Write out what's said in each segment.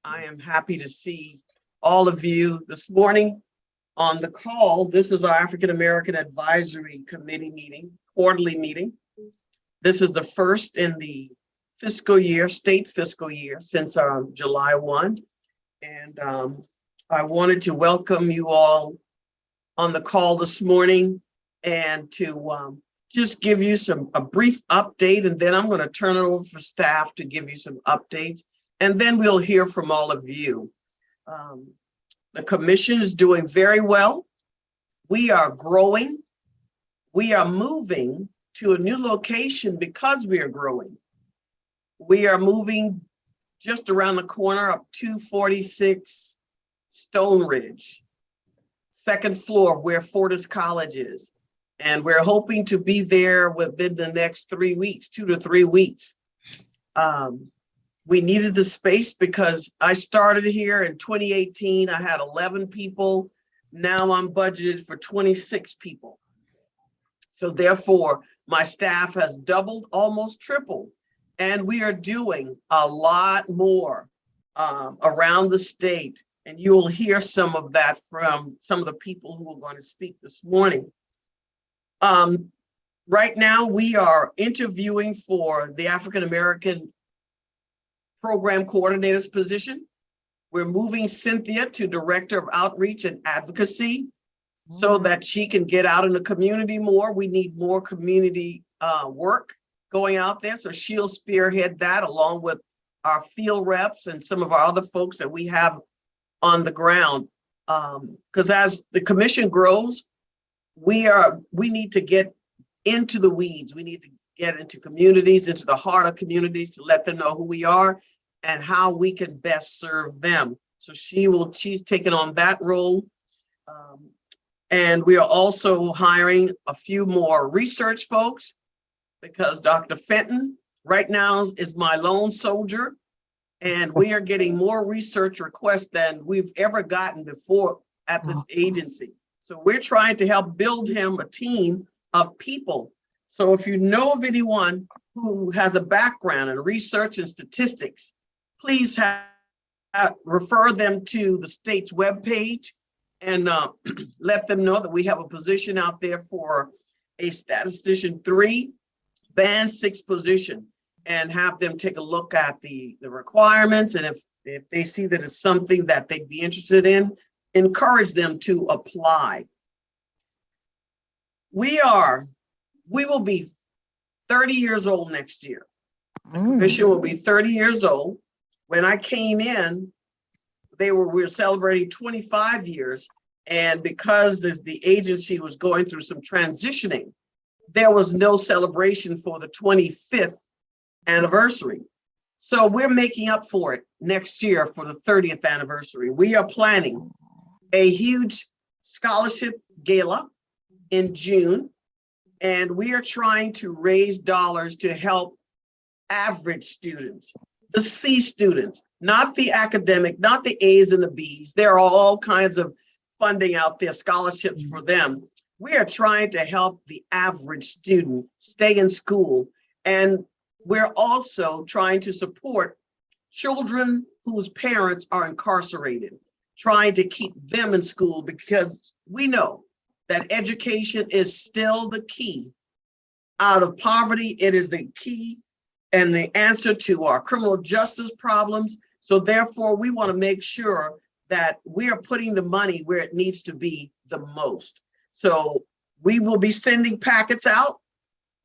I am happy to see all of you this morning on the call. This is our African American Advisory Committee meeting, quarterly meeting. This is the first in the fiscal year, state fiscal year, since July 1. And I wanted to welcome you all on the call this morning and to just give you a brief update, and then I'm going to turn it over for staff to give you some updates, and then we'll hear from all of you. The commission is doing very well. We are growing. We are moving to a new location because we are growing. We are moving just around the corner up 246 Stone Ridge, second floor where Fortis College is. And we're hoping to be there within the next 3 weeks, 2 to 3 weeks. We needed the space because I started here in 2018. I had 11 people. Now I'm budgeted for 26 people. So therefore, my staff has doubled, almost tripled. And we are doing a lot more around the state. And you will hear some of that from some of the people who are going to speak this morning. Right now, we are interviewing for the African American Program Coordinator's position. We're moving Cynthia to Director of Outreach and Advocacy so that she can get out in the community more. We need more community work going out there. So she'll spearhead that along with our field reps and some of our other folks that we have on the ground. Because as the commission grows, we need to get into the weeds. We need to get into communities, into the heart of communities, to let them know who we are and how we can best serve them. So she's taken on that role. And we are also hiring a few more research folks because Dr. Fenton right now is my lone soldier, and we are getting more research requests than we've ever gotten before at this agency. So we're trying to help build him a team of people. So if you know of anyone who has a background in research and statistics, please refer them to the state's webpage and let them know that we have a position out there for a statistician 3, band 6 position, and have them take a look at the requirements. And if they see that it's something that they'd be interested in, encourage them to apply. We will be 30 years old next year. The commission will be 30 years old. When I came in, we were celebrating 25 years. And because the agency was going through some transitioning, there was no celebration for the 25th anniversary. So we're making up for it next year for the 30th anniversary. We are planning a huge scholarship gala in June, and we are trying to raise dollars to help average students, the C students, not the academic, not the A's and the B's. There are all kinds of funding out there, scholarships for them. We are trying to help the average student stay in school, and we're also trying to support children whose parents are incarcerated, trying to keep them in school, because we know that education is still the key out of poverty. It is the key and the answer to our criminal justice problems. So therefore, we want to make sure that we are putting the money where it needs to be the most. So we will be sending packets out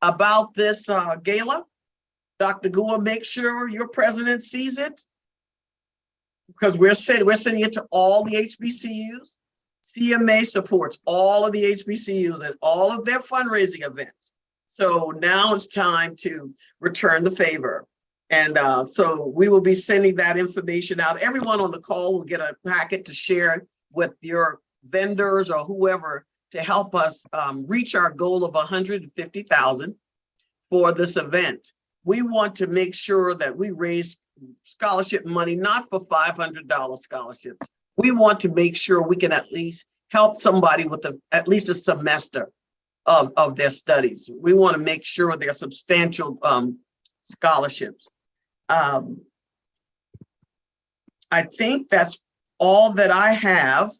about this gala. Dr. Gua, make sure your president sees it, because we're sending it to all the HBCUs. CMA supports all of the HBCUs and all of their fundraising events. So now it's time to return the favor. And so we will be sending that information out. Everyone on the call will get a packet to share with your vendors or whoever to help us reach our goal of 150,000 for this event. We want to make sure that we raise scholarship money, not for $500 scholarships. We want to make sure we can at least help somebody with at least a semester of their studies. We want to make sure they're substantial scholarships. I think that's all that I have.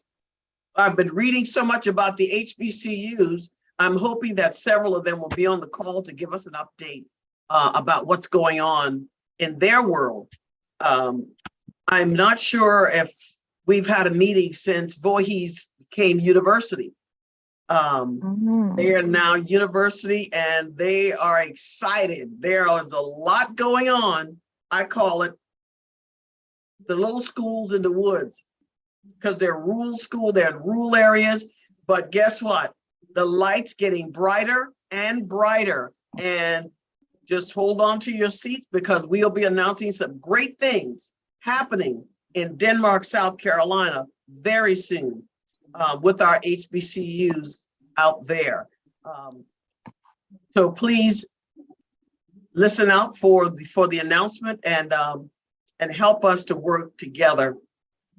I've been reading so much about the HBCUs. I'm hoping that several of them will be on the call to give us an update about what's going on in their world. I'm not sure if we've had a meeting since Voorhees became university. They are now university and they are excited. There is a lot going on. I call it the little schools in the woods, because they're rural school, they're in rural areas. But guess what? The light's getting brighter and brighter. And just hold on to your seats, because we'll be announcing some great things happening in Denmark, South Carolina very soon with our HBCUs out there. So please listen out for the announcement and help us to work together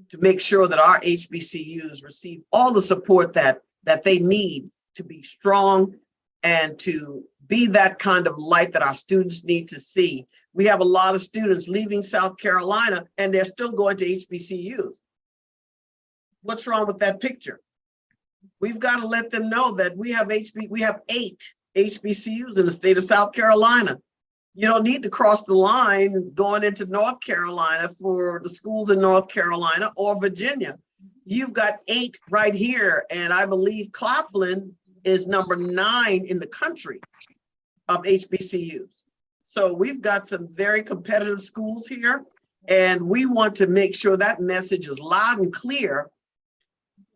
to make sure that our HBCUs receive all the support that they need to be strong and to be that kind of light that our students need to see. We have a lot of students leaving South Carolina and they're still going to HBCUs. What's wrong with that picture? We've got to let them know that we have 8 HBCUs in the state of South Carolina. You don't need to cross the line going into North Carolina for the schools in North Carolina or Virginia. You've got 8 right here, and I believe Claflin is number 9 in the country of HBCUs. So we've got some very competitive schools here, and we want to make sure that message is loud and clear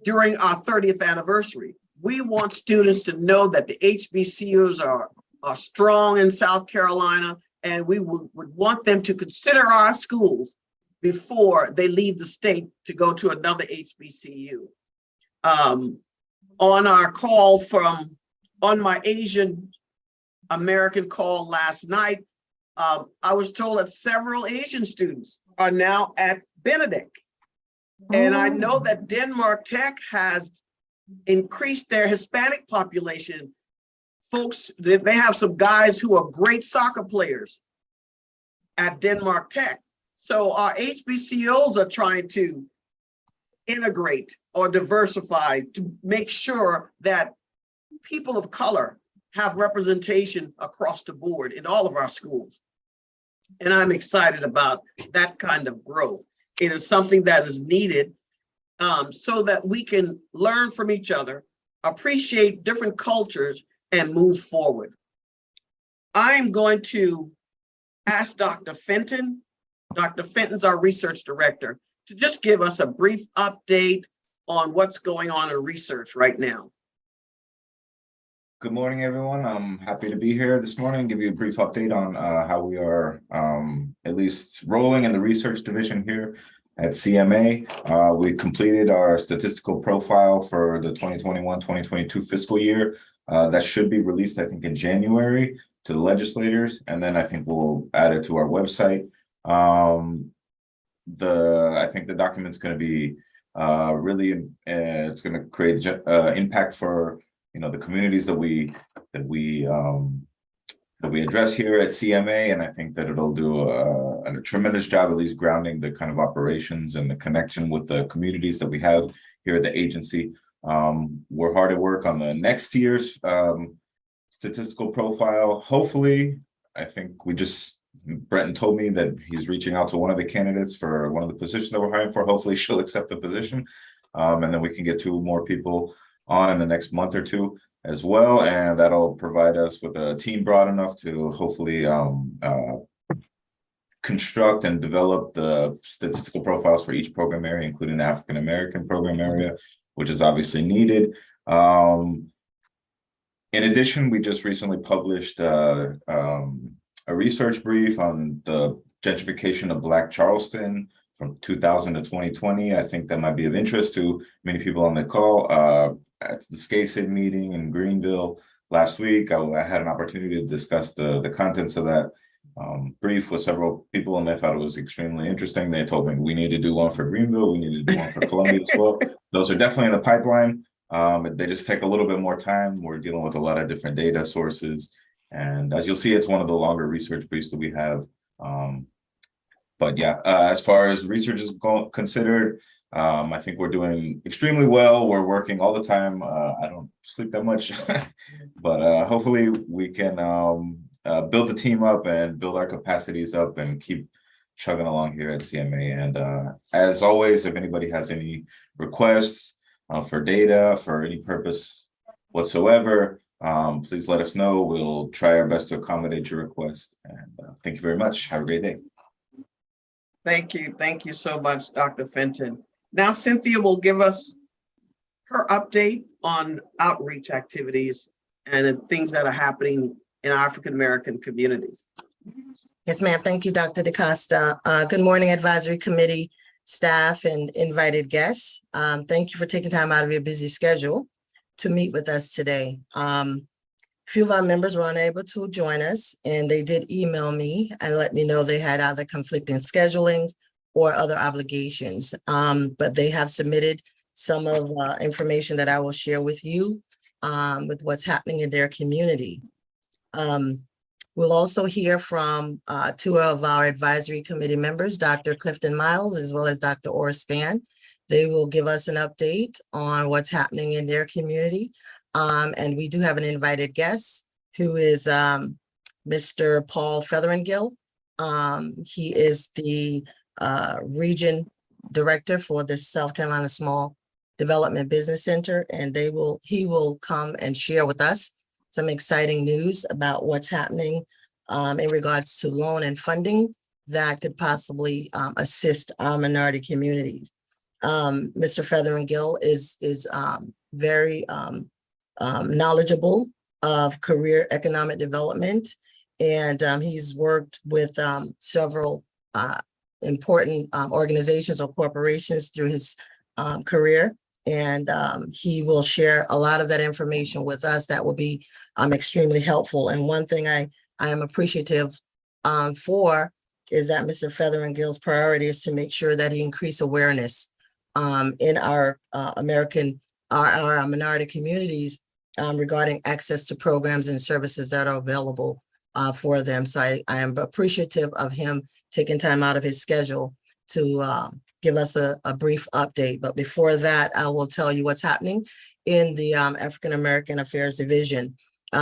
during our 30th anniversary. We want students to know that the HBCUs are strong in South Carolina, and we would want them to consider our schools before they leave the state to go to another HBCU. On our call on my Asian American call last night, I was told that several Asian students are now at Benedict. And I know that Denmark Tech has increased their Hispanic population. Folks, they have some guys who are great soccer players at Denmark Tech. So our HBCUs are trying to integrate or diversify to make sure that people of color have representation across the board in all of our schools. And I'm excited about that kind of growth. It is something that is needed so that we can learn from each other, appreciate different cultures, and move forward. I'm going to ask Dr. Fenton. Dr. Fenton's our research director, to just give us a brief update on what's going on in research right now. Good morning, everyone. I'm happy to be here this morning, give you a brief update on how we are at least rolling in the research division here at CMA. We completed our statistical profile for the 2021-2022 fiscal year. That should be released, I think, in January to the legislators, and then I think we'll add it to our website. I think the document's going to be really, it's going to create impact for the communities that we address here at CMA, and I think that it'll do a tremendous job at least grounding the kind of operations and the connection with the communities that we have here at the agency. We're hard at work on the next year's statistical profile. Hopefully, I think Brenton told me that he's reaching out to one of the candidates for one of the positions that we're hiring for. Hopefully she'll accept the position. And then we can get 2 more people on in the next month or 2 as well. And that'll provide us with a team broad enough to hopefully construct and develop the statistical profiles for each program area, including the African American program area, which is obviously needed. In addition, we just recently published a research brief on the gentrification of Black Charleston from 2000 to 2020. I think that might be of interest to many people on the call. At the SCASID meeting in Greenville last week, I had an opportunity to discuss the contents of that brief with several people, and they thought it was extremely interesting. They told me we need to do one for Greenville, we need to do one for Columbia as well. Those are definitely in the pipeline. They just take a little bit more time. We're dealing with a lot of different data sources. And as you'll see, it's one of the longer research briefs that we have. But yeah, as far as research is considered, I think we're doing extremely well. We're working all the time. I don't sleep that much, but hopefully we can build the team up and build our capacities up and keep chugging along here at CMA. And as always, if anybody has any requests for data for any purpose whatsoever, please let us know. We'll try our best to accommodate your request. And thank you very much. Have a great day. Thank you. Thank you so much, Dr. Fenton. Now Cynthia will give us her update on outreach activities and the things that are happening in African-American communities. Yes, ma'am. Thank you, Dr. DaCosta. Good morning, Advisory Committee staff and invited guests. Thank you for taking time out of your busy schedule to meet with us today. A few of our members were unable to join us, and they did email me and let me know they had either conflicting schedulings or other obligations. But they have submitted some of information that I will share with you with what's happening in their community. We'll also hear from two of our advisory committee members, Dr. Clifton Miles, as well as Dr. Ora Span. They will give us an update on what's happening in their community. And we do have an invited guest who is Mr. Paul Featheringgill. He is the region director for the South Carolina Small Development Business Center, and he will come and share with us some exciting news about what's happening in regards to loan and funding that could possibly assist our minority communities. Mr. Featheringgill is very knowledgeable of career economic development, and he's worked with several important organizations or corporations through his career. And he will share a lot of that information with us that will be extremely helpful. And one thing I am appreciative for is that Mr. Featheringill's priority is to make sure that he increase awareness in our our minority communities regarding access to programs and services that are available for them. So I am appreciative of him taking time out of his schedule to give us a brief update. But before that, I will tell you what's happening in the African American Affairs Division.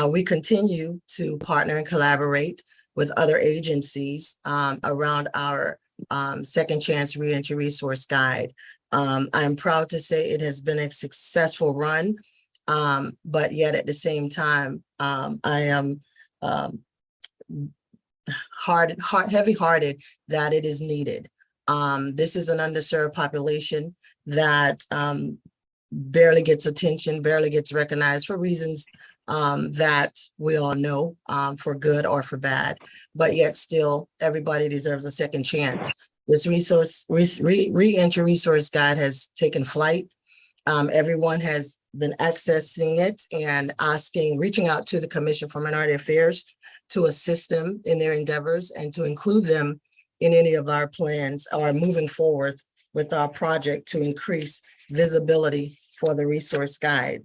We continue to partner and collaborate with other agencies around our Second Chance Reentry Resource Guide. I'm proud to say it has been a successful run, but yet at the same time, I am heavy-hearted that it is needed. This is an underserved population that barely gets attention, barely gets recognized for reasons that we all know, for good or for bad, but yet still everybody deserves a second chance. This reentry resource guide has taken flight. Everyone has been accessing it and reaching out to the Commission for Minority Affairs to assist them in their endeavors and to include them in any of our plans or moving forward with our project to increase visibility for the resource guide.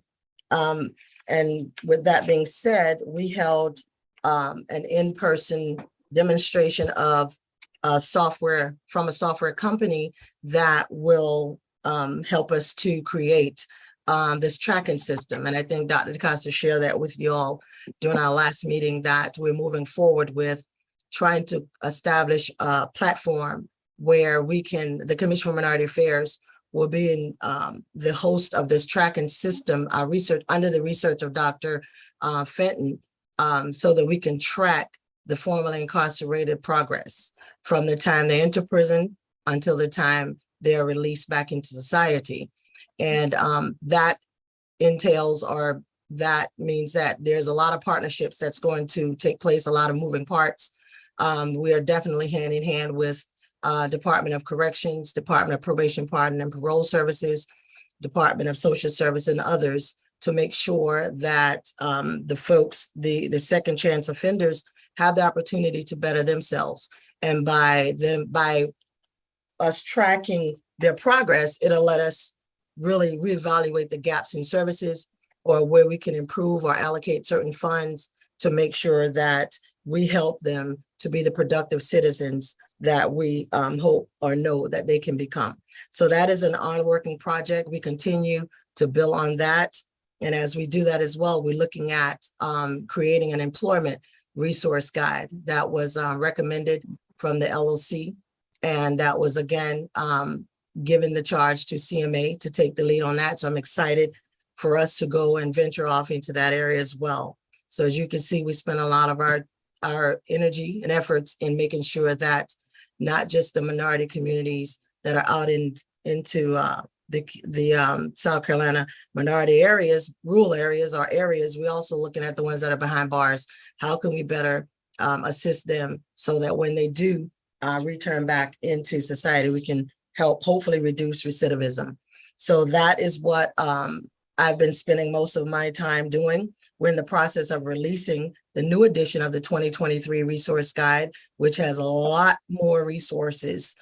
And with that being said, we held an in-person demonstration of software from a software company that will help us to create this tracking system. And I think Dr. DaCosta shared that with you all during our last meeting, that we're moving forward with trying to establish a platform where the Commission for Minority Affairs will be in the host of this tracking system, our research under the research of Dr. Fenton, so that we can track the formerly incarcerated progress from the time they enter prison until the time they're released back into society. And that entails, or that means that there's a lot of partnerships that's going to take place, a lot of moving parts. We are definitely hand in hand with Department of Corrections, Department of Probation, Pardon and Parole Services, Department of Social Service, and others to make sure that the folks, the second chance offenders, have the opportunity to better themselves. And by us tracking their progress, it'll let us really reevaluate the gaps in services or where we can improve or allocate certain funds to make sure that we help them to be the productive citizens that we hope or know that they can become. So that is an ongoing project. We continue to build on that. And as we do that as well, we're looking at creating an employment resource guide that was recommended from the LOC. And that was, again, given the charge to CMA to take the lead on that. So I'm excited for us to go and venture off into that area as well. So as you can see, we spend a lot of our energy and efforts in making sure that not just the minority communities that are out into the South Carolina minority areas, rural areas, or areas, we also looking at the ones that are behind bars. How can we better assist them so that when they do return back into society, we can help hopefully reduce recidivism. So that is what I've been spending most of my time doing. We're in the process of releasing the new edition of the 2023 Resource Guide, which has a lot more resources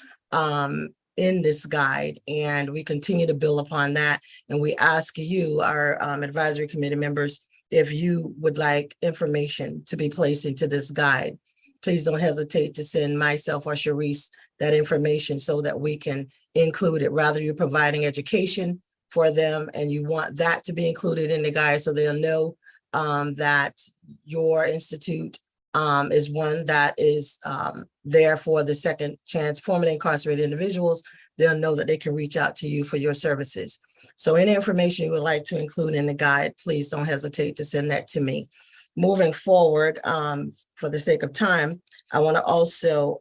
in this guide, and we continue to build upon that. And we ask you, our advisory committee members, if you would like information to be placed into this guide, please don't hesitate to send myself or Sharice that information so that we can include it. Rather, you're providing education for them and you want that to be included in the guide so they'll know that your institute is one that is there for the second chance formerly incarcerated individuals. They'll know that they can reach out to you for your services. So any information you would like to include in the guide, please don't hesitate to send that to me. Moving forward, for the sake of time, I want to also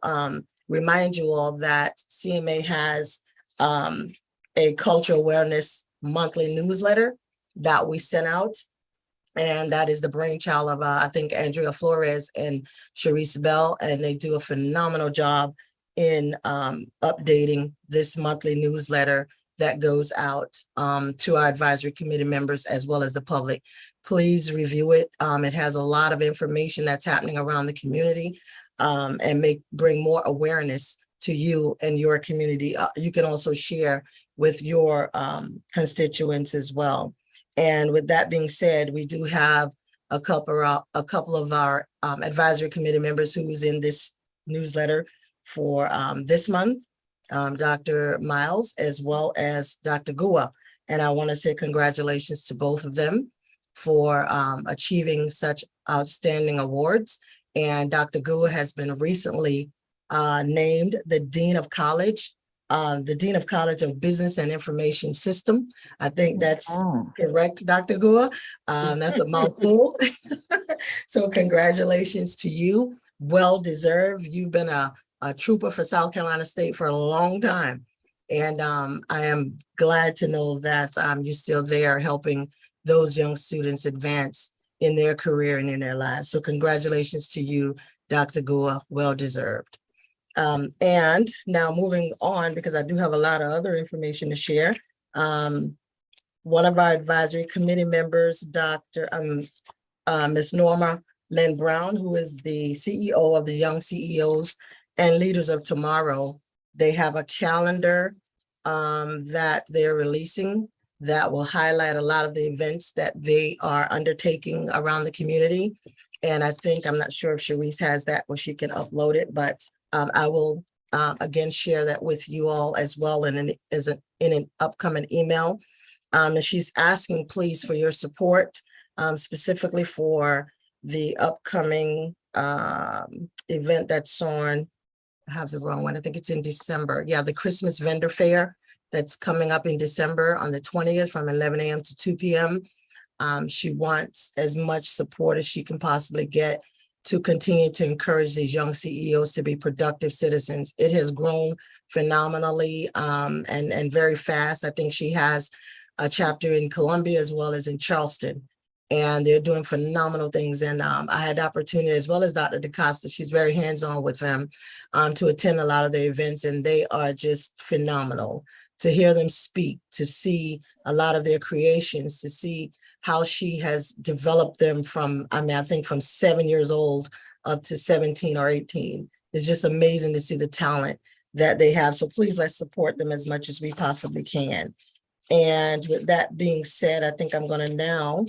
remind you all that CMA has a cultural awareness monthly newsletter that we sent out. And that is the brainchild of, I think, Andrea Flores and Sharice Bell, and they do a phenomenal job in updating this monthly newsletter that goes out to our advisory committee members as well as the public. Please review it. It has a lot of information that's happening around the community and bring more awareness to you and your community. You can also share with your constituents as well. And with that being said, we do have a couple of our advisory committee members who is in this newsletter for this month, Dr. Miles, as well as Dr. Gua. And I want to say congratulations to both of them for achieving such outstanding awards. And Dr. Gua has been recently named the Dean of College. The Dean of College of Business and Information System. I think that's correct, Dr. Gua. That's a mouthful. So congratulations to you. Well deserved. You've been a trooper for South Carolina State for a long time. And I am glad to know that you're still there helping those young students advance in their career and in their lives. So congratulations to you, Dr. Gua. Well deserved. And now moving on, because I do have a lot of other information to share. One of our advisory committee members, Ms. Norma Lynn Brown, who is the CEO of the Young CEOs and Leaders of Tomorrow, they have a calendar that they're releasing that will highlight a lot of the events that they are undertaking around the community. And I think, I'm not sure if Sharice has that where she can upload it, but I will again share that with you all as well in an upcoming email. And she's asking, please, for your support, specifically for the upcoming event that's on, I have the wrong one, I think it's in December. Yeah, the Christmas Vendor Fair that's coming up in December on the 20th from 11 a.m. to 2 p.m. She wants as much support as she can possibly get to continue to encourage these young CEOs to be productive citizens. It has grown phenomenally and very fast. I think she has a chapter in Columbia as well as in Charleston, and they're doing phenomenal things. And I had the opportunity, as well as Dr. DaCosta, she's very hands-on with them, to attend a lot of their events, and they are just phenomenal. To hear them speak, to see a lot of their creations, to see how she has developed them from, I think from 7 years old up to 17 or 18. It's just amazing to see the talent that they have. So please, let's support them as much as we possibly can. And with that being said, I think I'm going to now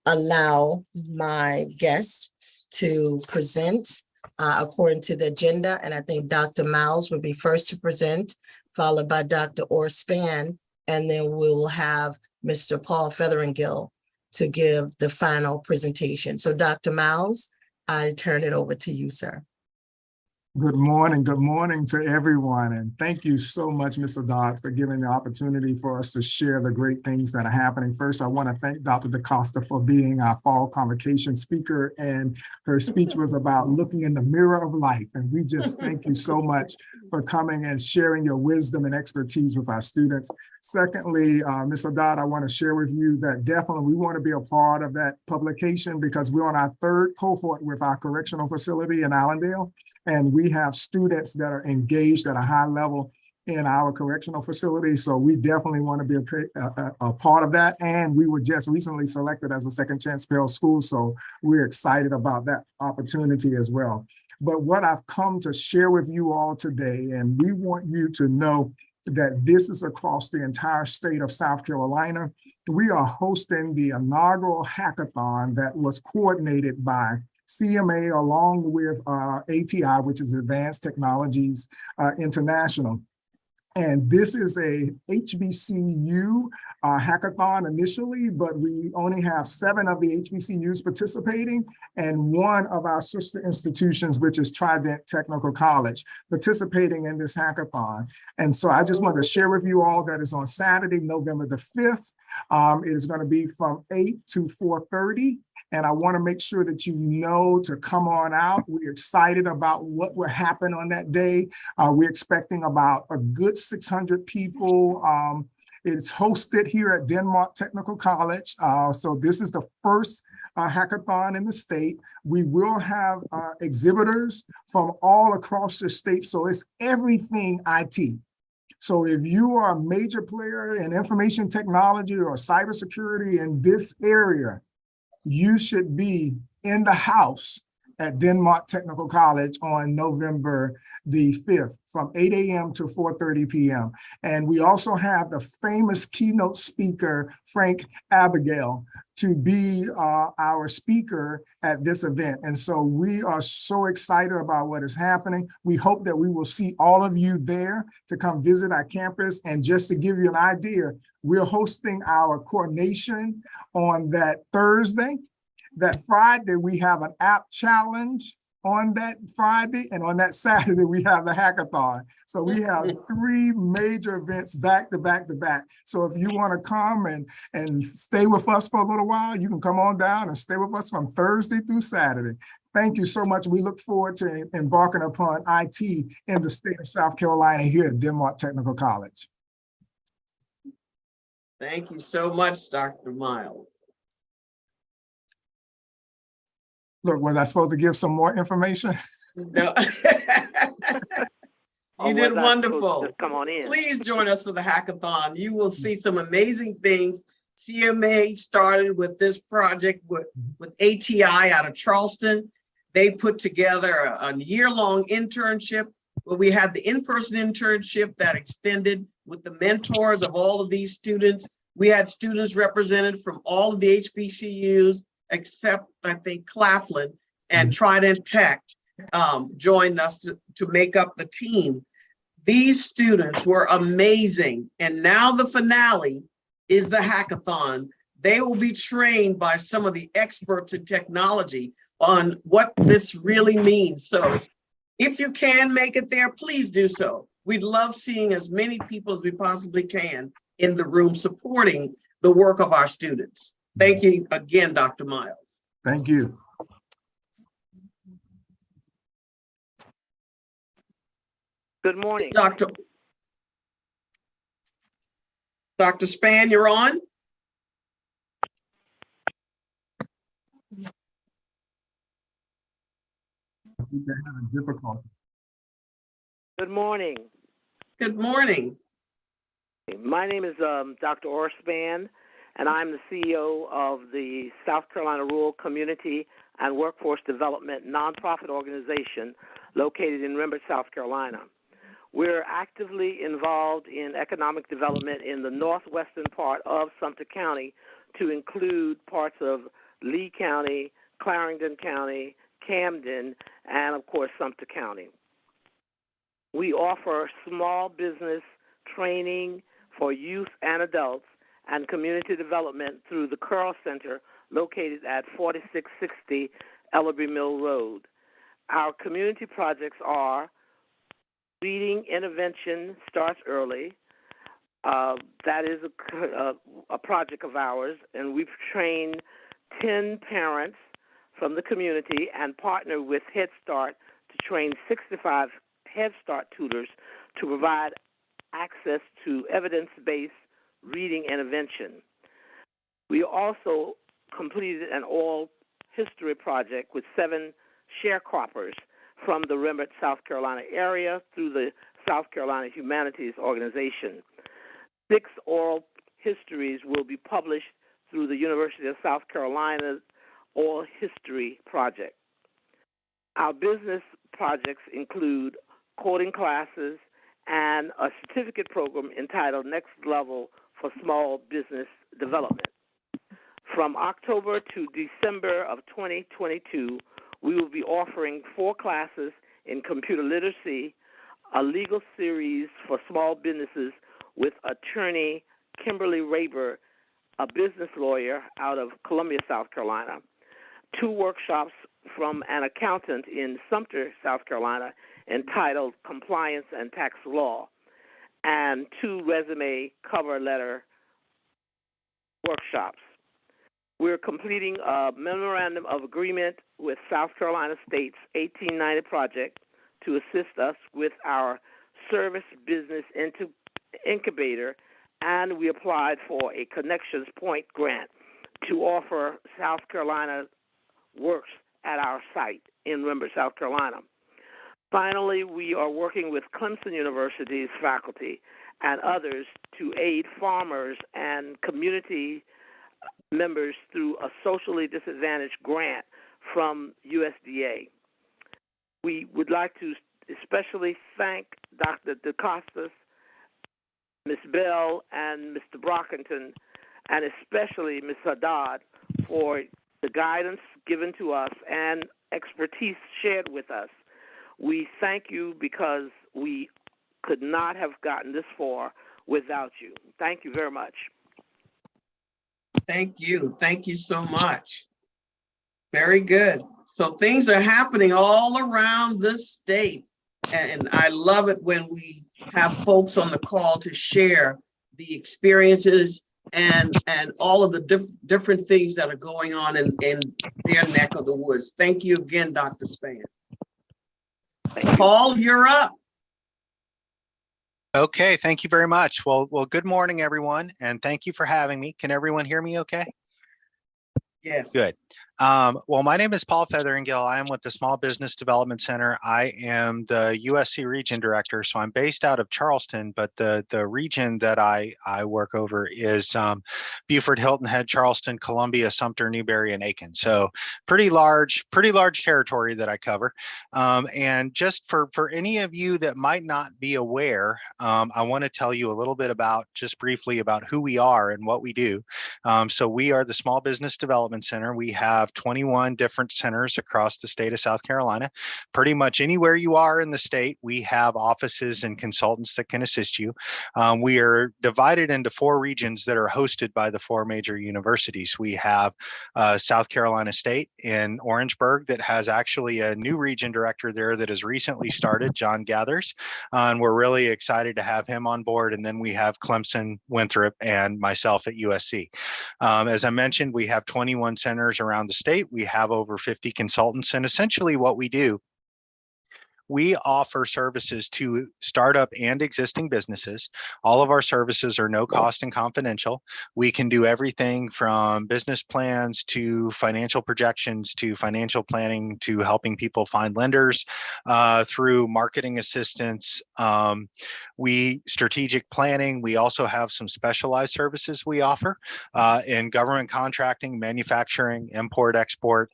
allow my guest to present according to the agenda. And I think Dr. Miles will be first to present, followed by Dr. Orr Span, and then we'll have Mr. Paul Featheringill to give the final presentation. So Dr. Miles, I turn it over to you, sir. Good morning to everyone. And thank you so much, Mr. Dodd, for giving the opportunity for us to share the great things that are happening. First, I want to thank Dr. DaCosta for being our fall convocation speaker. And her speech was about looking in the mirror of life. And we just thank you so much for coming and sharing your wisdom and expertise with our students. Secondly, Mr. Dodd, I want to share with you that definitely we want to be a part of that publication because we're on our third cohort with our correctional facility in Allendale. And we have students that are engaged at a high level in our correctional facility. So we definitely want to be a part of that. And we were just recently selected as a Second Chance Pell School. So we're excited about that opportunity as well. But what I've come to share with you all today, and we want you to know that this is across the entire state of South Carolina. We are hosting the inaugural hackathon that was coordinated by CMA along with ATI, which is Advanced Technologies International. And this is a HBCU hackathon initially, but we only have 7 of the HBCUs participating and 1 of our sister institutions, which is Trident Technical College, participating in this hackathon. And so I just want to share with you all that is on Saturday, November the 5th. It is going to be from 8 to 4:30. And I want to make sure that you know to come on out. We're excited about what will happen on that day. We're expecting about a good 600 people. It's hosted here at Denmark Technical College. So this is the first hackathon in the state. We will have exhibitors from all across the state. So it's everything IT. So if you are a major player in information technology or cybersecurity in this area, you should be in the house at Denmark Technical College on November the 5th from 8 a.m. to 4:30 p.m. And we also have the famous keynote speaker, Frank Abigail, to be our speaker at this event. And so we are so excited about what is happening. We hope that we will see all of you there to come visit our campus. And just to give you an idea, we're hosting our coordination on that Thursday. That Friday, we have an app challenge on that Friday, and on that Saturday, we have the hackathon. So we have 3 major events back to back to back. So if you want to come and stay with us for a little while, you can come on down and stay with us from Thursday through Saturday. Thank you so much. We look forward to embarking upon IT in the state of South Carolina here at Denmark Technical College. Thank you so much, Dr. Miles. Look, was I supposed to give some more information? No. Or You did was I supposed to wonderful. just come on in? Please join us for the hackathon. You will see some amazing things. CMA started with this project with ATI out of Charleston. They put together a year-long internship where we had the in-person internship that extended with the mentors of all of these students. We had students represented from all of the HBCUs, except I think Claflin and Trident Tech joined us to make up the team. These students were amazing. And now the finale is the hackathon. They will be trained by some of the experts in technology on what this really means. So if you can make it there, please do so. We'd love seeing as many people as we possibly can in the room supporting the work of our students. Thank you again, Dr. Miles. Thank you. Good morning. Dr. Span, you're on. They're having difficulty. Good morning. Good morning. My name is Dr. Orr Span, and I'm the CEO of the South Carolina Rural Community and Workforce Development nonprofit organization located in Rembert, South Carolina. We're actively involved in economic development in the northwestern part of Sumter County to include parts of Lee County, Clarendon County, Camden, and of course, Sumter County. We offer small business training for youth and adults and community development through the Curl Center located at 4660 Ellerby Mill Road. Our community projects are Reading Intervention Starts Early. That is a project of ours, and we've trained 10 parents from the community and partnered with Head Start to train 65 Head Start tutors to provide access to evidence-based reading intervention. We also completed an oral history project with 7 sharecroppers from the Rembert, South Carolina area through the South Carolina Humanities Organization. 6 oral histories will be published through the University of South Carolina's Oral History Project. Our business projects include coding classes and a certificate program entitled Next Level for Small Business Development. From October to December of 2022, we will be offering 4 classes in computer literacy, a legal series for small businesses with attorney Kimberly Raber, a business lawyer out of Columbia, South Carolina, 2 workshops from an accountant in Sumter, South Carolina, entitled Compliance and Tax Law, and 2 resume cover letter workshops. We're completing a memorandum of agreement with South Carolina State's 1890 project to assist us with our service business incubator, and we applied for a Connections Point grant to offer South Carolina works at our site in Rembert, South Carolina. Finally, we are working with Clemson University's faculty and others to aid farmers and community members through a socially disadvantaged grant from USDA. We would like to especially thank Dr. DeCostas, Ms. Bell, and Mr. Brockington, and especially Ms. Haddad for the guidance given to us and expertise shared with us. We thank you because we could not have gotten this far without you. Thank you very much. Thank you. Thank you so much. Very good. So things are happening all around the state. And I love it when we have folks on the call to share the experiences and all of the different things that are going on in their neck of the woods. Thank you again, Dr. Spann. Paul, you're up. Okay, thank you very much. Well, good morning, everyone, and thank you for having me. Can everyone hear me okay? Yes. Good. Well, my name is Paul Featheringill. I am with the Small Business Development Center. I am the USC Region Director, so I'm based out of Charleston, but the region that I work over is Beaufort, Hilton Head, Charleston, Columbia, Sumter, Newberry, and Aiken. So pretty large territory that I cover. And just for any of you that might not be aware, I want to tell you a little bit just briefly about who we are and what we do. So we are the Small Business Development Center. We have 21 different centers across the state of South Carolina. Pretty much anywhere you are in the state, we have offices and consultants that can assist you. We are divided into 4 regions that are hosted by the 4 major universities. We have South Carolina State in Orangeburg that has actually a new region director there that has recently started, John Gathers, and we're really excited to have him on board. And then we have Clemson, Winthrop, and myself at USC. As I mentioned, we have 21 centers around the state. We have over 50 consultants, and essentially what we do, we offer services to startup and existing businesses. All of our services are no cost and confidential. We can do everything from business plans to financial projections to financial planning to helping people find lenders through marketing assistance. We strategic planning. We also have some specialized services we offer in government contracting, manufacturing, import, export,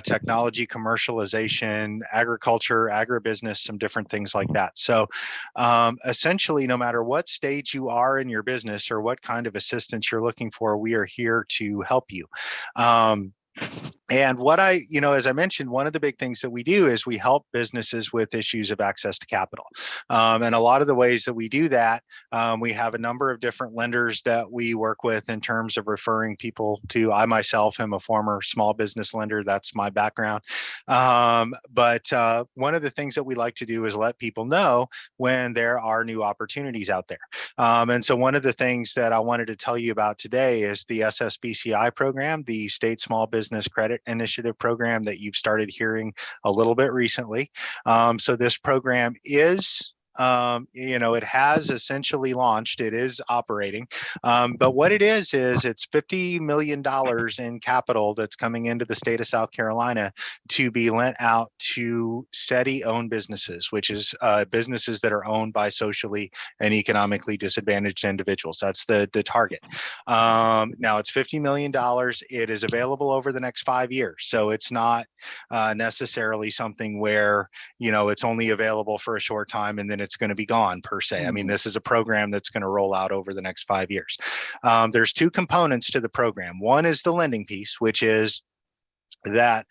technology, commercialization, agriculture, agribusiness, some different things like that. So essentially, no matter what stage you are in your business or what kind of assistance you're looking for, we are here to help you. And what as I mentioned, one of the big things that we do is we help businesses with issues of access to capital. And a lot of the ways that we do that, we have a number of different lenders that we work with in terms of referring people to. I myself am a former small business lender. That's my background. But one of the things that we like to do is let people know when there are new opportunities out there. And so one of the things that I wanted to tell you about today is the SSBCI program, the State Small Business Credit Initiative program that you've started hearing a little bit recently. So this program is it has essentially launched. It is operating. But what it is it's $50 million in capital that's coming into the state of South Carolina to be lent out to SETI-owned businesses, which is businesses that are owned by socially and economically disadvantaged individuals. That's the target. Now it's $50 million. It is available over the next 5 years. So it's not necessarily something where, it's only available for a short time and then it's going to be gone per se. I mean, this is a program that's going to roll out over the next 5 years. There's two components to the program. One is the lending piece, which is that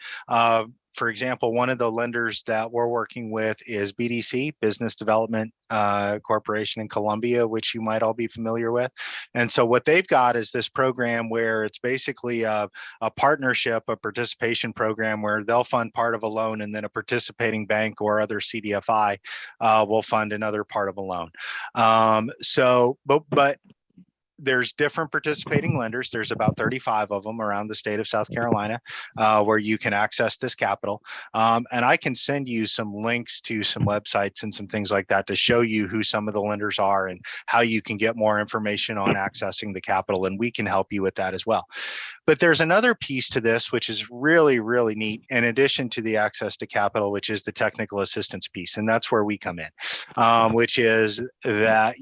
for example, one of the lenders that we're working with is BDC, Business Development Corporation in Columbia, which you might all be familiar with. And so what they've got is this program where it's basically a partnership, a participation program where they'll fund part of a loan and then a participating bank or other CDFI will fund another part of a loan. But there's different participating lenders. There's about 35 of them around the state of South Carolina where you can access this capital. And I can send you some links to some websites and some things like that to show you who some of the lenders are and how you can get more information on accessing the capital. And we can help you with that as well. But there's another piece to this, which is really, really neat, in addition to the access to capital, which is the technical assistance piece. And that's where we come in, which is that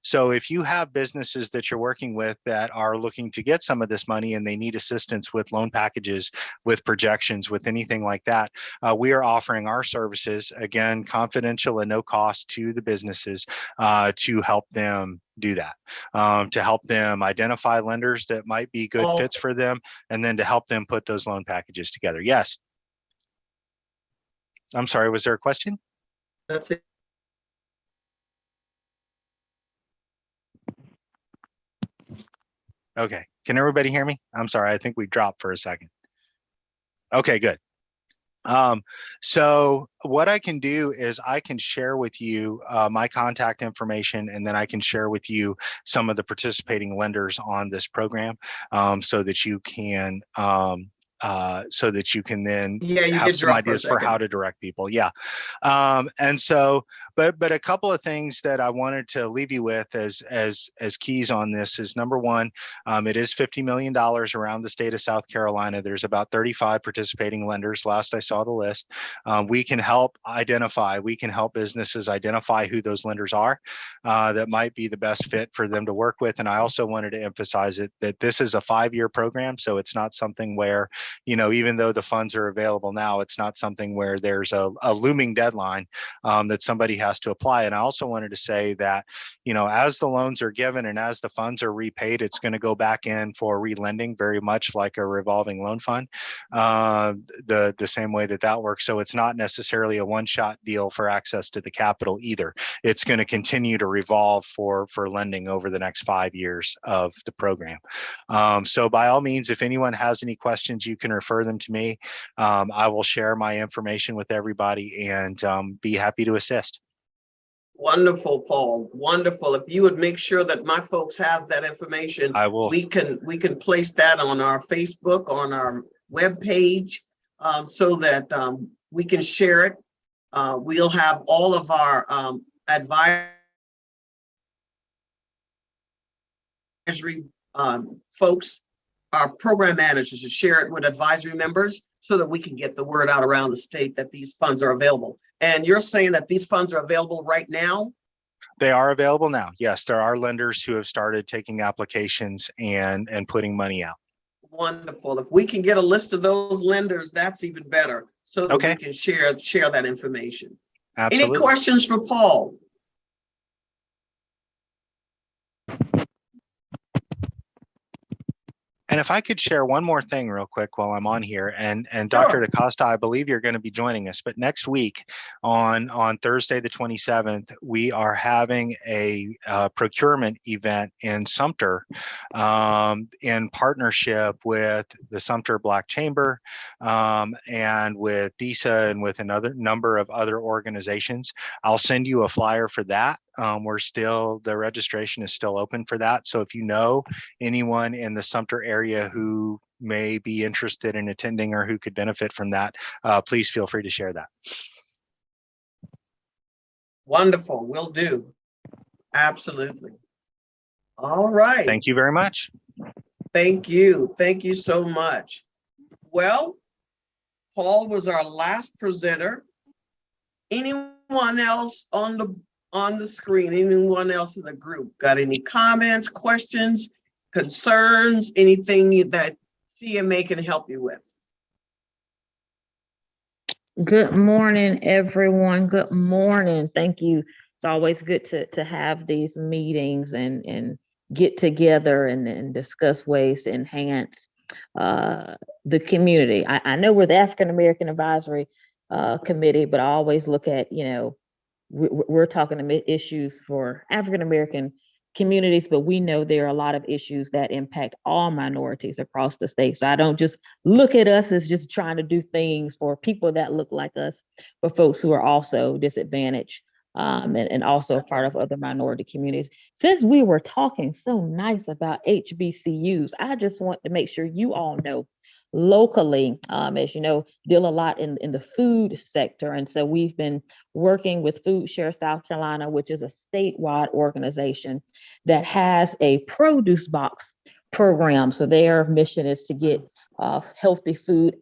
so if you have businesses that you're working with that are looking to get some of this money and they need assistance with loan packages, with projections, with anything like that, we are offering our services, again, confidential and no cost to the businesses to help them do that, to help them identify lenders that might be good fits for them, and then to help them put those loan packages together. Yes. I'm sorry, was there a question? That's it. Okay, can everybody hear me? I'm sorry, I think we dropped for a second. Okay, good. So what I can do is I can share with you my contact information, and then I can share with you some of the participating lenders on this program, so that you can then have some ideas for how to direct people. Yeah. And so, but a couple of things that I wanted to leave you with as keys on this is, number one, it is $50 million around the state of South Carolina. There's about 35 participating lenders. Last I saw the list. We can help businesses identify who those lenders are that might be the best fit for them to work with. And I also wanted to emphasize that this is a 5-year program. So it's not something where, even though the funds are available now, it's not something where there's a looming deadline that somebody has to apply. And I also wanted to say that, as the loans are given and as the funds are repaid, it's going to go back in for relending, very much like a revolving loan fund, the same way that works. So it's not necessarily a one-shot deal for access to the capital either. It's going to continue to revolve for lending over the next 5 years of the program. So by all means, if anyone has any questions, you can refer them to me. I will share my information with everybody and be happy to assist. Wonderful, Paul. Wonderful. If you would make sure that my folks have that information, I will. We can place that on our Facebook, on our webpage, so that we can share it. We'll have all of our advisory folks, our program managers, to share it with advisory members so that we can get the word out around the state that these funds are available. And you're saying that these funds are available right now? They are available now. Yes, there are lenders who have started taking applications and putting money out. Wonderful. If we can get a list of those lenders, that's even better, so that we can share that information. Absolutely. Any questions for Paul? And if I could share one more thing real quick while I'm on here, and Dr. Sure. DaCosta, I believe you're going to be joining us, but next week on Thursday, the 27th, we are having a procurement event in Sumter in partnership with the Sumter Black Chamber and with DISA and with another number of other organizations. I'll send you a flyer for that. The registration is still open for that. So if you know anyone in the Sumter area who may be interested in attending or who could benefit from that, please feel free to share that. Wonderful, will do. Absolutely. All right. Thank you very much. Thank you. Thank you so much. Well, Paul was our last presenter. Anyone else on the screen, anyone else in the group got any comments, questions, concerns, anything that CMA can help you with? Good morning, everyone. Good morning. Thank you. It's always good to have these meetings and get together and discuss ways to enhance the community. I know we're the African American Advisory Committee, but I always look at, we're talking about issues for African American communities, but we know there are a lot of issues that impact all minorities across the state. So I don't just look at us as just trying to do things for people that look like us, but folks who are also disadvantaged and also a part of other minority communities. Since we were talking so nice about HBCUs, I just want to make sure you all know locally, as you know, deal a lot in the food sector. And so we've been working with Food Share South Carolina, which is a statewide organization that has a produce box program. So their mission is to get healthy food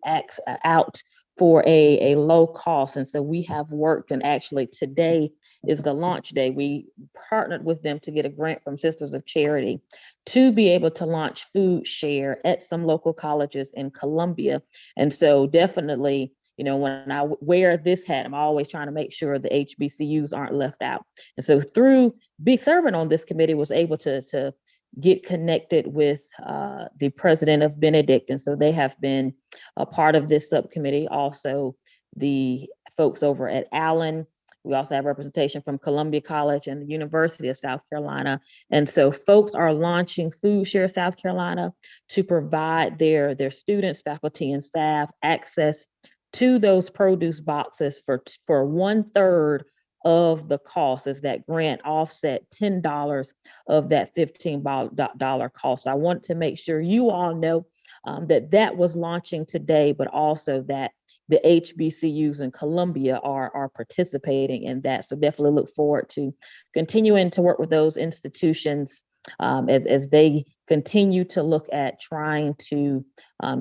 out for a low cost. And so we have worked, and actually today is the launch day. We partnered with them to get a grant from Sisters of Charity to be able to launch Food Share at some local colleges in Columbia. And so definitely, when I wear this hat, I'm always trying to make sure the HBCUs aren't left out. And so through serving on this committee, was able to get connected with the president of Benedict. And so they have been a part of this subcommittee. Also, the folks over at Allen. We also have representation from Columbia College and the University of South Carolina. And so folks are launching Food Share South Carolina to provide their students, faculty, and staff access to those produce boxes for 1/3 of the cost, as that grant offset $10 of that $15 cost. I want to make sure you all know that was launching today, but also that the HBCUs in Columbia are participating in that. So definitely look forward to continuing to work with those institutions as they continue to look at trying to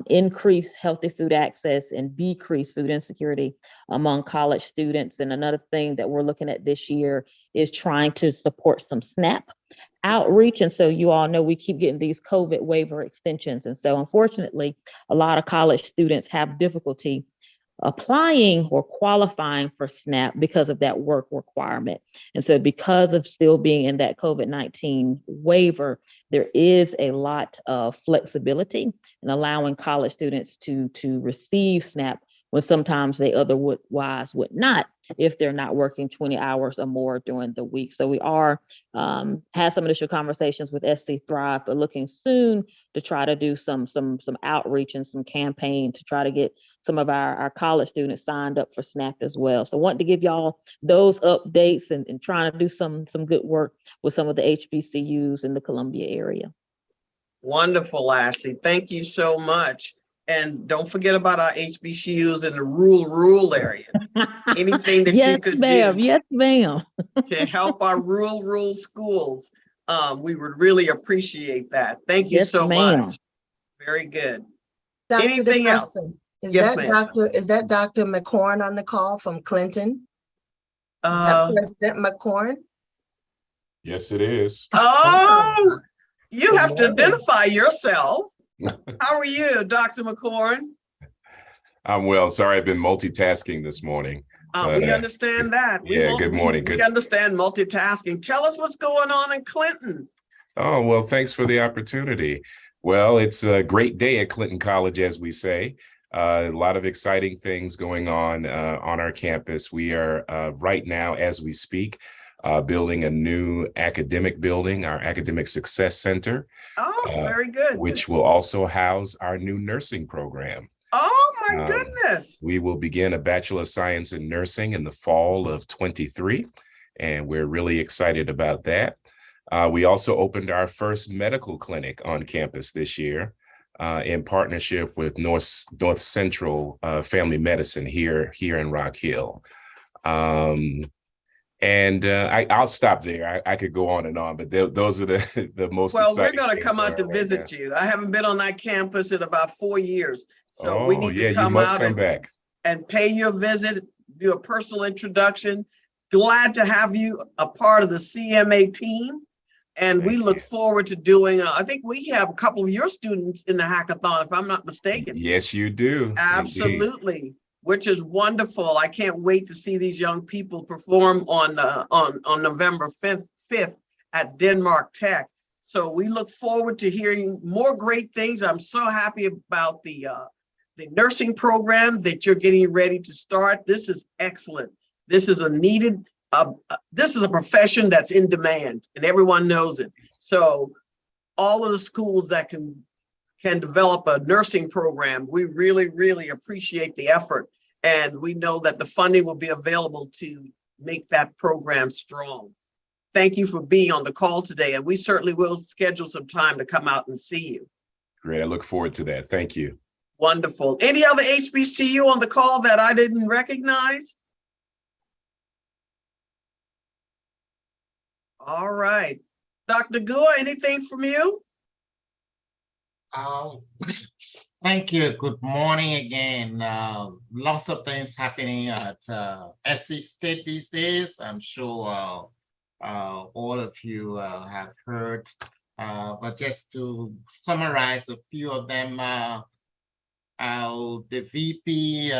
increase healthy food access and decrease food insecurity among college students. And another thing that we're looking at this year is trying to support some SNAP outreach. And so you all know we keep getting these COVID waiver extensions. And so unfortunately, a lot of college students have difficulty applying or qualifying for SNAP because of that work requirement. And so because of still being in that COVID-19 waiver, there is a lot of flexibility in allowing college students to receive SNAP when sometimes they otherwise would not, if they're not working 20 hours or more during the week. So we are had some initial conversations with SC Thrive, but looking soon to try to do some outreach and some campaign to try to get some of our college students signed up for SNAP as well. So wanting to give y'all those updates and trying to do some good work with some of the HBCUs in the Columbia area. Wonderful, Ashley. Thank you so much. And don't forget about our HBCUs in the rural areas. Anything that you could do. Yes, ma'am. To help our rural schools. We would really appreciate that. Thank you so much. Very good. Dr. Anything else? Is Yes, that Dr. McCorn on the call from Clinton? Is that President McCorn? Yes, it is. Oh, you have to identify yourself. How are you, Dr. McCorn? I'm well. Sorry, I've been multitasking this morning. We understand that. Good morning. We understand multitasking. Tell us what's going on in Clinton. Oh, well, thanks for the opportunity. Well, it's a great day at Clinton College, as we say. A lot of exciting things going on our campus. We are right now, as we speak, building a new academic building, our Academic Success Center, Oh, very good. which will also house our new nursing program. Oh, my Um, goodness. We will begin a Bachelor of Science in Nursing in the fall of 23, and we're really excited about that. We also opened our first medical clinic on campus this year in partnership with North Central Family Medicine here in Rock Hill. I'll stop there. I could go on and on, but those are the most Well, we're exciting going to things come out to going on right visit now. you. I haven't been on that campus in about 4 years. So we Oh, need yeah, to you come must out come back. and pay you a visit, do a personal introduction. Glad to have you a part of the CMA team. And we Thank look you. forward to doing, I think we have a couple of your students in the hackathon, if I'm not mistaken. Yes, you do. Indeed. Absolutely, which is wonderful. I can't wait to see these young people perform on November 5th at Denmark Tech. So we look forward to hearing more great things. I'm so happy about the nursing program that you're getting ready to start. This is excellent. This is a needed, this is a profession that's in demand and everyone knows it. So all of the schools that can develop a nursing program, we really, really appreciate the effort. And we know that the funding will be available to make that program strong. Thank you for being on the call today. And we certainly will schedule some time to come out and see you. Great. I look forward to that. Thank you. Wonderful. Any other HBCU on the call that I didn't recognize? All right. Dr. Gua, anything from you? Thank you. Good morning again. Lots of things happening at SC State these days. I'm sure all of you have heard, but just to summarize a few of them, the VP,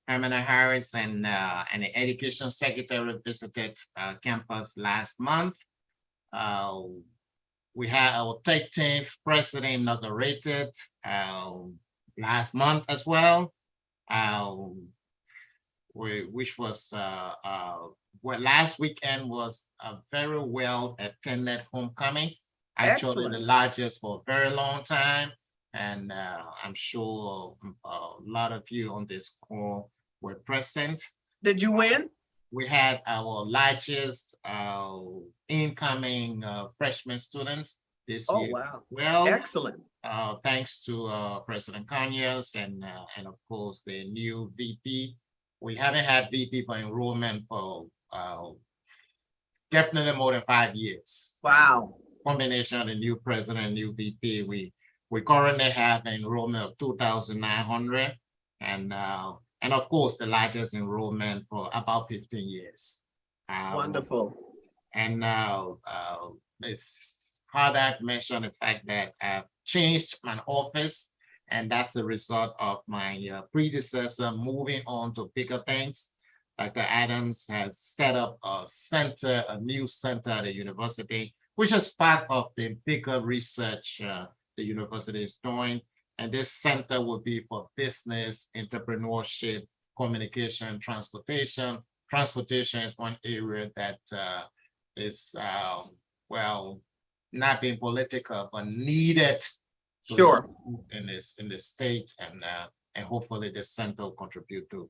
Pamela Harris, and the Education Secretary visited campus last month. We had our 13th president inaugurated last month as well, which was last weekend was a very well attended homecoming, actually Excellent. the largest for a very long time. And I'm sure a lot of you on this call were present. Did you win? We had our largest incoming freshman students this Oh, year. wow. Well, Excellent. thanks to President Conyers and of course the new VP. We haven't had VP for enrollment for definitely more than 5 years. Wow. Combination of the new president and new VP. We currently have an enrollment of 2,900 and of course the largest enrollment for about 15 years. Wonderful. And Ms. Hardak mentioned the fact that I've changed my office, and that's the result of my predecessor moving on to bigger things. Dr. Adams has set up a center, a new center at the university, which is part of the bigger research the university is doing. And this center will be for business, entrepreneurship, communication, transportation. Transportation is one area that is, well, not being political, but needed. Sure. In this state, and hopefully the center will contribute to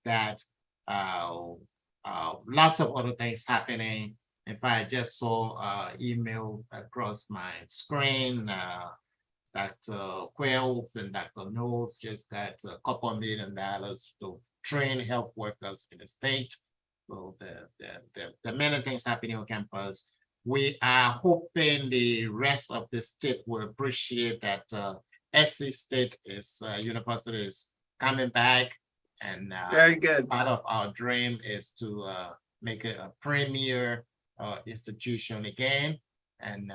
that. Lots of other things happening. In fact, I just saw email across my screen. Dr. Quells and Dr. Knowles just got a couple of $1 million to train health workers in the state. So there are many things happening on campus. We are hoping the rest of the state will appreciate that SC State University is coming back, and Very good. part of our dream is to make it a premier institution again. And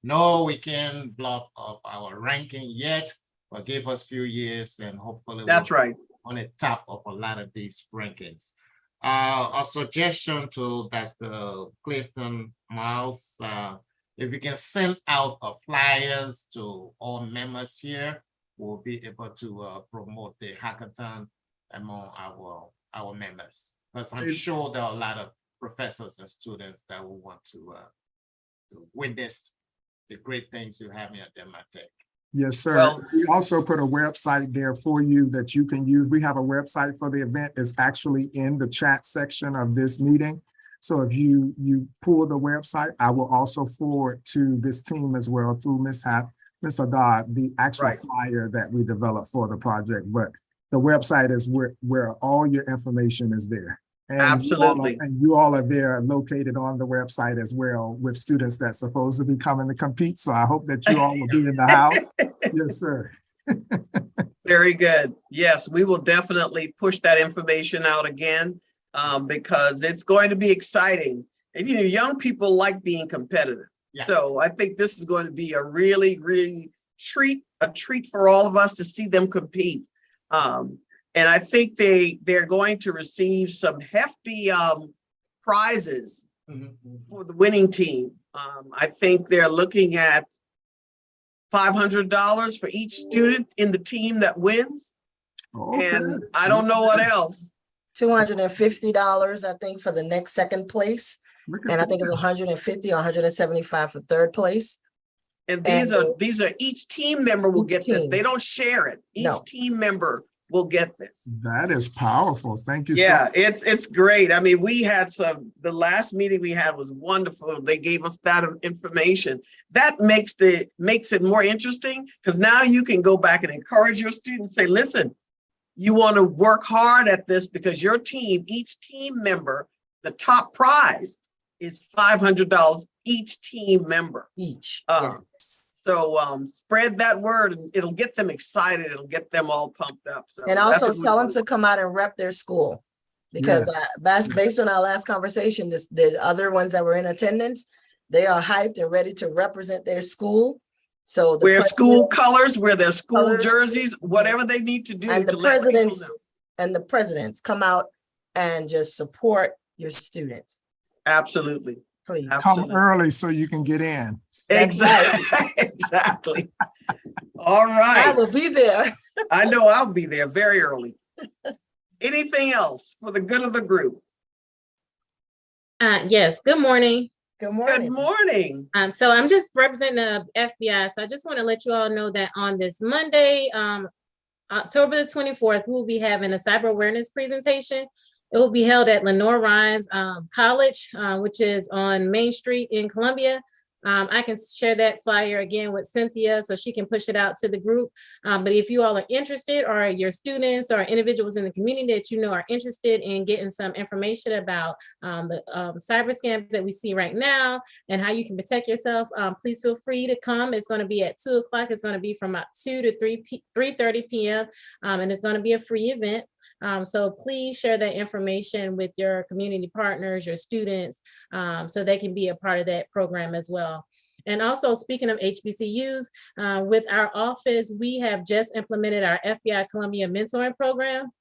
no, we can't block up our ranking yet, but give us a few years and hopefully That's we'll right. be on the top of a lot of these rankings. A suggestion to Dr. Clifton Miles, if we can send out flyers to all members here, we'll be able to promote the hackathon among our members. Because I'm sure there are a lot of professors and students that will want to witness the great things you have at Denmark Tech. Yes, sir. Well- We also put a website there for you that you can use. We have a website for the event. It's actually in the chat section of this meeting. So if you pull the website, I will also forward to this team as well through Ms. Haddad, the actual Right. flyer that we developed for the project. But the website is where all your information is there. And Absolutely. you all are there located on the website as well with students that's supposed to be coming to compete. So I hope that you all will be in the house. Yes, sir. Very good. Yes, we will definitely push that information out again, because it's going to be exciting. And, young people like being competitive. Yeah. So I think this is going to be a really, really treat for all of us to see them compete. And I think they're going to receive some hefty prizes for the winning team. I think they're looking at $500 for each student in the team that wins. Okay. And I don't know what else. $250, I think, for the next second place. Look at And I think it's that. 150 or 175 for third place. And And- these are each team member will Each get this. team. They don't share it. Each No. team member will get this. That is powerful. Thank you. Yeah, So it's great. I mean, the last meeting we had was wonderful. They gave us that information. That makes it more interesting, because now you can go back and encourage your students, say, listen, you want to work hard at this because your team, each team member, the top prize is $500 each team member. Each. Uh, So spread that word and it'll get them excited. It'll get them all pumped up. So And that's also what we tell them want. to come out and rep their school. Because based on our last conversation, the other ones that were in attendance, they are hyped and ready to represent their school. So the Wear school president colors, wear their school Colors. jerseys, whatever they need to do And the to let people presidents know. and the presidents come out and just support your students, Absolutely. please. come Absolutely. early so you can get in. That's right. Exactly. Exactly. All I right. will be there. I know I'll be there very early. Anything else for the good of the group? Yes, good morning. Good Good morning. morning. So I'm just representing the FBI. So I just want to let you all know that on this Monday, October the 24th, we'll be having a cyber awareness presentation. It will be held at Lenore Rhines College, which is on Main Street in Columbia. I can share that flyer again with Cynthia so she can push it out to the group. But if you all are interested, or your students or individuals in the community that you know are interested in getting some information about the cyber scams that we see right now and how you can protect yourself, please feel free to come. It's going to be at 2 o'clock. It's going to be from 2 to 3:30 p.m. And it's going to be a free event. So please share that information with your community partners, your students, so they can be a part of that program as well. And also, speaking of HBCUs, with our office, we have just implemented our FBI Columbia mentoring program.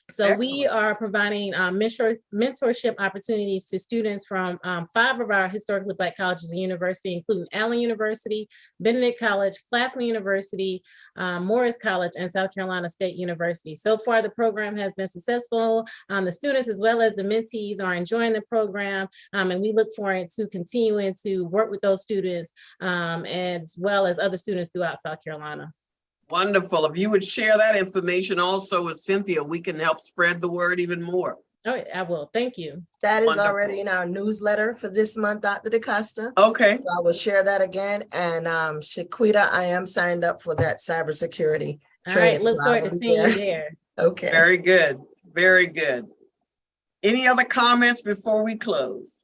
So we Excellent. are providing mentorship opportunities to students from 5 of our historically Black colleges and universities, including Allen University, Benedict College, Claflin University, Morris College, and South Carolina State University. So far, the program has been successful. The students as well as the mentees are enjoying the program, and we look forward to continuing to work with those students as well as other students throughout South Carolina. Wonderful. If you would share that information also with Cynthia, we can help spread the word even more. Oh, I will. Thank you. That is Wonderful. already in our newsletter for this month, Dr. DeCosta. Okay. So I will share that again. And Shaquita, I am signed up for that cybersecurity All training. right, look so I forward will to be seeing you there. there. Okay. Very good. Very good. Any other comments before we close?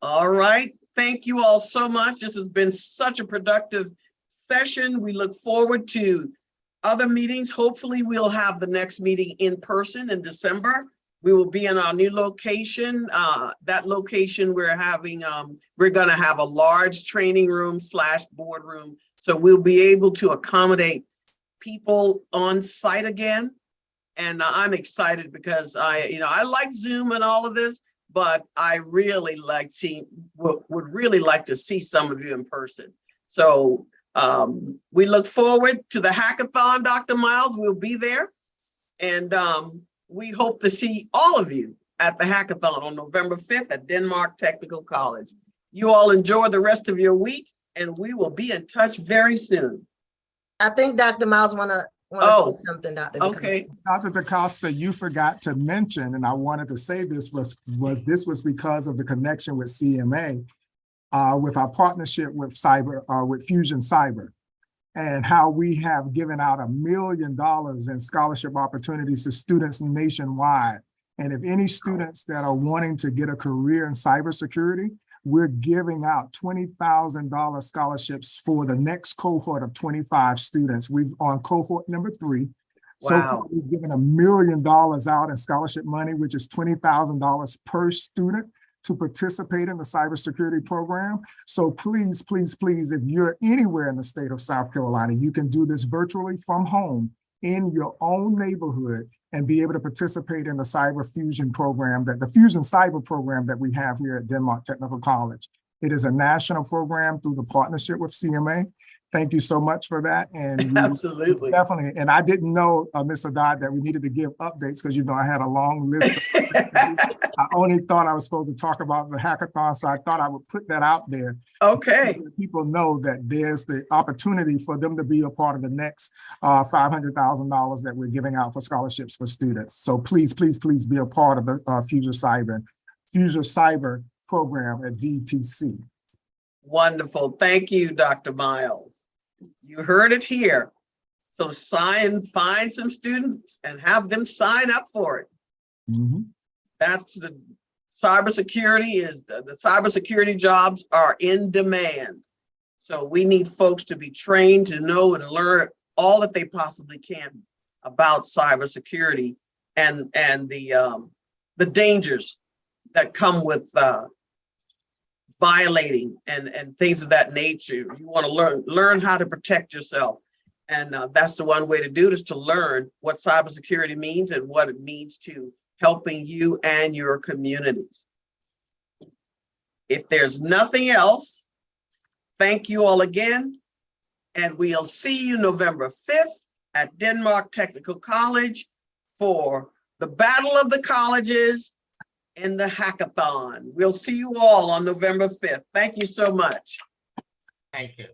All right. Thank you all so much. This has been such a productive session. We look forward to other meetings. Hopefully we'll have the next meeting in person in December. We will be in our new location. That location we're going to have a large training room / boardroom. So we'll be able to accommodate people on site again. And I'm excited because I like Zoom and all of this, but I really would really like to see some of you in person. So we look forward to the hackathon, Dr. Miles. We'll be there. And we hope to see all of you at the hackathon on November 5th at Denmark Technical College. You all enjoy the rest of your week, and we will be in touch very soon. I think Dr. Miles wanna Oh, say something, Dr. DeCosta. Okay. Dr. DeCosta, you forgot to mention, and I wanted to say this was because of the connection with CMA, with our partnership with Fusion Cyber, and how we have given out $1 million in scholarship opportunities to students nationwide. And if any students that are wanting to get a career in cybersecurity, we're giving out $20,000 scholarships for the next cohort of 25 students. We've on cohort number 3. So Wow. far, we've given $1 million out in scholarship money, which is $20,000 per student to participate in the cybersecurity program. So please, please, please, if you're anywhere in the state of South Carolina, you can do this virtually from home in your own neighborhood and be able to participate in the Cyber Fusion program, the Fusion Cyber program that we have here at Denmark Technical College. It is a national program through the partnership with CMA. Thank you so much for that. And we Absolutely. definitely, and I didn't know, Ms. Haddad, that we needed to give updates because, I had a long list. I only thought I was supposed to talk about the hackathon, so I thought I would put that out there. Okay. So that people know that there's the opportunity for them to be a part of the next $500,000 that we're giving out for scholarships for students. So please, please, please be a part of the Fusion Cyber program at DTC. Wonderful. Thank you, Dr. Miles. You heard it here. So find some students and have them sign up for it. Mhm. That's the cybersecurity jobs are in demand. So we need folks to be trained to know and learn all that they possibly can about cybersecurity and the dangers that come with violating and things of that nature. You want to learn how to protect yourself. And that's the one way to do it, is to learn what cybersecurity means and what it means to helping you and your communities. If there's nothing else, thank you all again. And we'll see you November 5th at Denmark Technical College for the Battle of the Colleges in the hackathon. We'll see you all on November 5th. Thank you so much. Thank you.